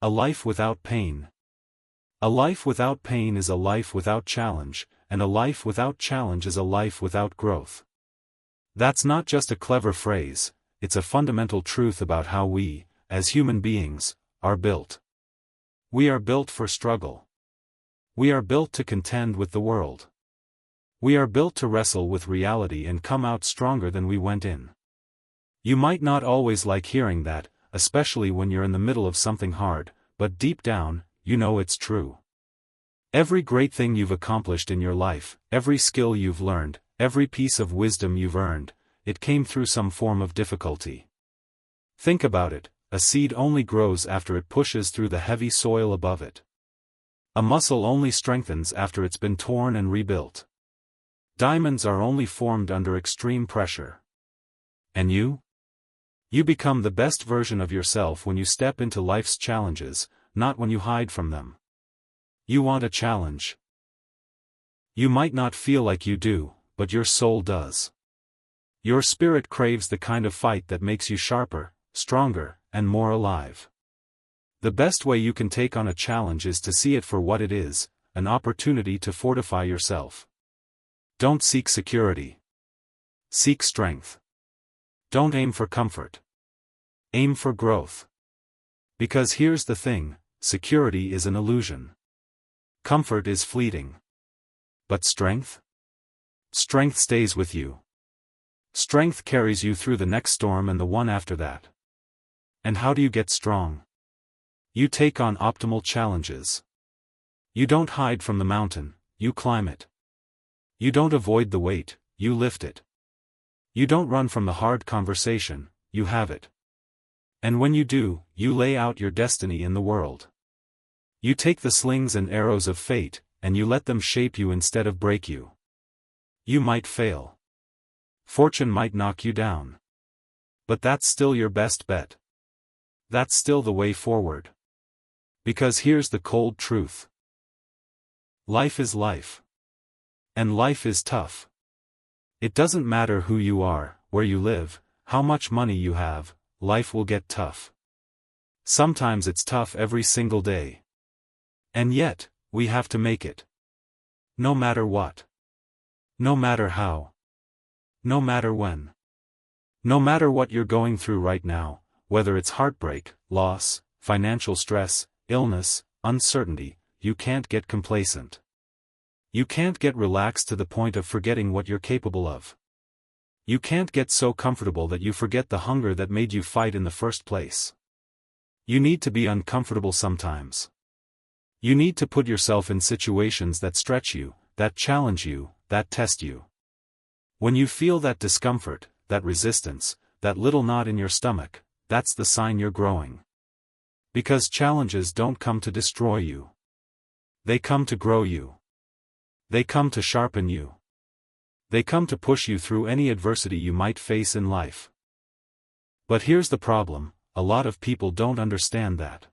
A life without pain. A life without pain is a life without challenge, and a life without challenge is a life without growth. That's not just a clever phrase, it's a fundamental truth about how we, as human beings, are built. We are built for struggle. We are built to contend with the world. We are built to wrestle with reality and come out stronger than we went in. You might not always like hearing that, especially when you're in the middle of something hard, but deep down, you know it's true. Every great thing you've accomplished in your life, every skill you've learned, every piece of wisdom you've earned, it came through some form of difficulty. Think about it, a seed only grows after it pushes through the heavy soil above it. A muscle only strengthens after it's been torn and rebuilt. Diamonds are only formed under extreme pressure. And you? You become the best version of yourself when you step into life's challenges, not when you hide from them. You want a challenge. You might not feel like you do, but your soul does. Your spirit craves the kind of fight that makes you sharper, stronger, and more alive. The best way you can take on a challenge is to see it for what it is, an opportunity to fortify yourself. Don't seek security. Seek strength. Don't aim for comfort. Aim for growth. Because here's the thing, security is an illusion. Comfort is fleeting. But strength? Strength stays with you. Strength carries you through the next storm and the one after that. And how do you get strong? You take on optimal challenges. You don't hide from the mountain, you climb it. You don't avoid the weight, you lift it. You don't run from the hard conversation, you have it. And when you do, you lay out your destiny in the world. You take the slings and arrows of fate, and you let them shape you instead of break you. You might fail. Fortune might knock you down. But that's still your best bet. That's still the way forward. Because here's the cold truth. Life is life. And life is tough. It doesn't matter who you are, where you live, how much money you have, life will get tough. Sometimes it's tough every single day. And yet, we have to make it. No matter what. No matter how. No matter when. No matter what you're going through right now, whether it's heartbreak, loss, financial stress, illness, uncertainty, you can't get complacent. You can't get relaxed to the point of forgetting what you're capable of. You can't get so comfortable that you forget the hunger that made you fight in the first place. You need to be uncomfortable sometimes. You need to put yourself in situations that stretch you, that challenge you, that test you. When you feel that discomfort, that resistance, that little knot in your stomach, that's the sign you're growing. Because challenges don't come to destroy you. They come to grow you. They come to sharpen you. They come to push you through any adversity you might face in life. But here's the problem, a lot of people don't understand that.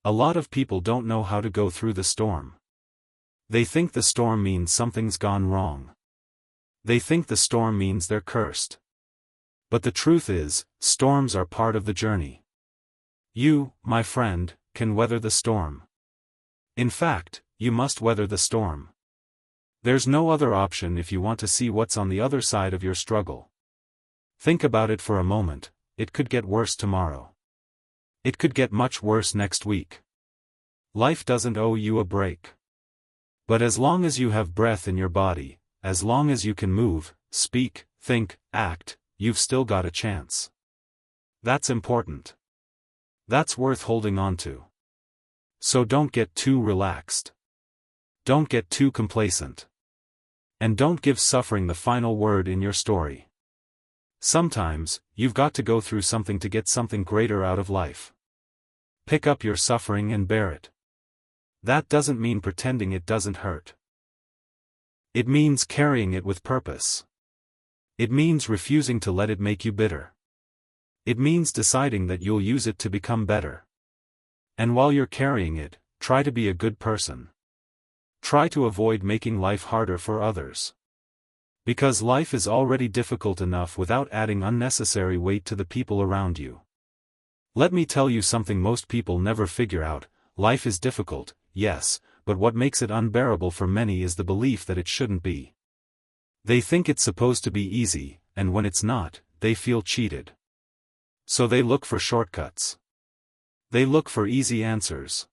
A lot of people don't know how to go through the storm. They think the storm means something's gone wrong. They think the storm means they're cursed. But the truth is, storms are part of the journey. You, my friend, can weather the storm. In fact, you must weather the storm. There's no other option if you want to see what's on the other side of your struggle. Think about it for a moment, it could get worse tomorrow. It could get much worse next week. Life doesn't owe you a break. But as long as you have breath in your body, as long as you can move, speak, think, act, you've still got a chance. That's important. That's worth holding on to. So don't get too relaxed. Don't get too complacent. And don't give suffering the final word in your story. Sometimes, you've got to go through something to get something greater out of life. Pick up your suffering and bear it. That doesn't mean pretending it doesn't hurt. It means carrying it with purpose. It means refusing to let it make you bitter. It means deciding that you'll use it to become better. And while you're carrying it, try to be a good person. Try to avoid making life harder for others. Because life is already difficult enough without adding unnecessary weight to the people around you. Let me tell you something most people never figure out: life is difficult, yes, but what makes it unbearable for many is the belief that it shouldn't be. They think it's supposed to be easy, and when it's not, they feel cheated. So they look for shortcuts. They look for easy answers.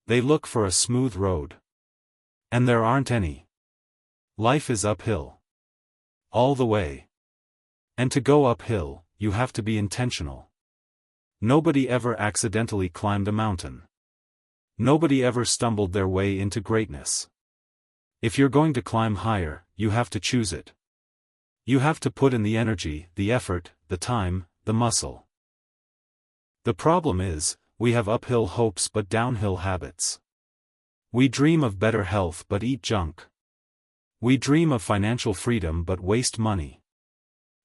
They look for a smooth road. And there aren't any. Life is uphill. All the way. And to go uphill, you have to be intentional. Nobody ever accidentally climbed a mountain. Nobody ever stumbled their way into greatness. If you're going to climb higher, you have to choose it. You have to put in the energy, the effort, the time, the muscle. The problem is, we have uphill hopes but downhill habits. We dream of better health but eat junk. We dream of financial freedom but waste money.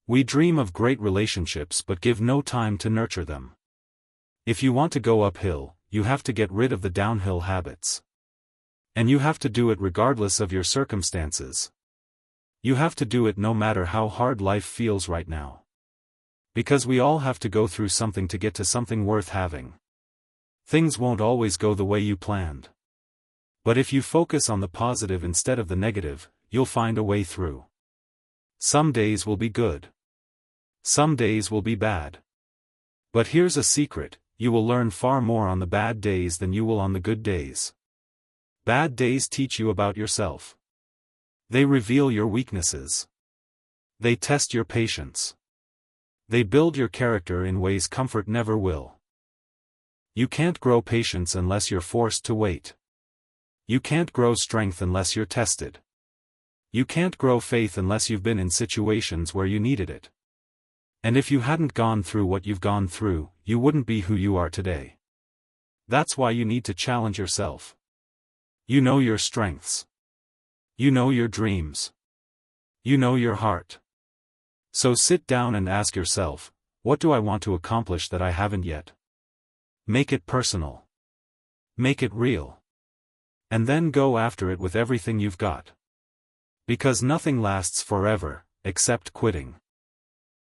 We dream of great relationships but give no time to nurture them. If you want to go uphill, you have to get rid of the downhill habits. And you have to do it regardless of your circumstances. You have to do it no matter how hard life feels right now. Because we all have to go through something to get to something worth having. Things won't always go the way you planned. But if you focus on the positive instead of the negative, you'll find a way through. Some days will be good. Some days will be bad. But here's a secret: you will learn far more on the bad days than you will on the good days. Bad days teach you about yourself. They reveal your weaknesses. They test your patience. They build your character in ways comfort never will. You can't grow patience unless you're forced to wait. You can't grow strength unless you're tested. You can't grow faith unless you've been in situations where you needed it. And if you hadn't gone through what you've gone through, you wouldn't be who you are today. That's why you need to challenge yourself. You know your strengths. You know your dreams. You know your heart. So sit down and ask yourself, what do I want to accomplish that I haven't yet? Make it personal. Make it real. And then go after it with everything you've got. Because nothing lasts forever, except quitting.